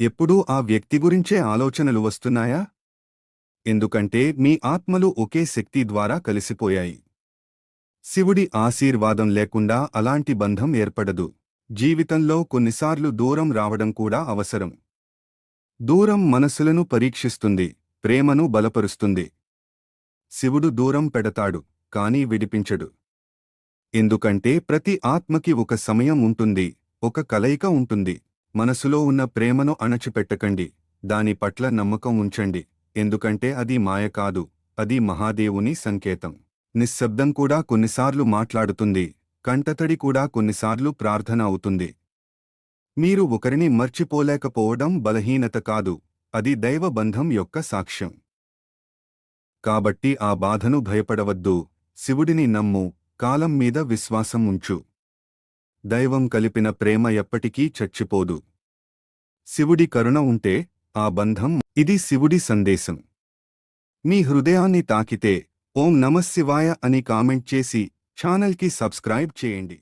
ఎప్పుడూ ఆ వ్యక్తి గురించే ఆలోచనలు వస్తున్నాయా? ఎందుకంటే మీ ఆత్మలు ఒకే శక్తి ద్వారా కలిసిపోయాయి. శివుడి ఆశీర్వాదం లేకుండా అలాంటి బంధం ఏర్పడదు. జీవితంలో కొన్నిసార్లు దూరం రావడం కూడా అవసరం. దూరం మనసులను పరీక్షిస్తుంది, ప్రేమను బలపరుస్తుంది. శివుడు దూరం పెడతాడు, కాని విడిపించడు. ఎందుకంటే ప్రతి ఆత్మకి ఒక సమయం ఉంటుంది, ఒక కలయిక ఉంటుంది. మనసులో ఉన్న ప్రేమను అణచిపెట్టకండి, దాని పట్ల నమ్మకం ఉంచండి. ఎందుకంటే అది మాయ కాదు, అది మహాదేవుని సంకేతం. నిశ్శబ్దం కూడా కొన్నిసార్లు మాట్లాడుతుంది, కంటతడి కూడా కొన్నిసార్లు ప్రార్థన అవుతుంది. మీరు ఒకరిని మర్చిపోలేకపోవడం బలహీనత కాదు, అది దైవబంధం యొక్క సాక్ష్యం. కాబట్టి ఆ బాధను భయపడవద్దు, శివుడిని నమ్ము, కాలం మీద విశ్వాసం ఉంచు. దైవం కలిపిన ప్రేమ ఎప్పటికీ చచ్చిపోదు. శివుడి కరుణ ఉంటే ఆ బంధం. ఇది శివుడి సందేశం. మీ హృదయాన్ని తాకితే ఓం నమఃశివాయ అని కామెంట్ చేసి ఛానల్కి సబ్స్క్రైబ్ చేయండి.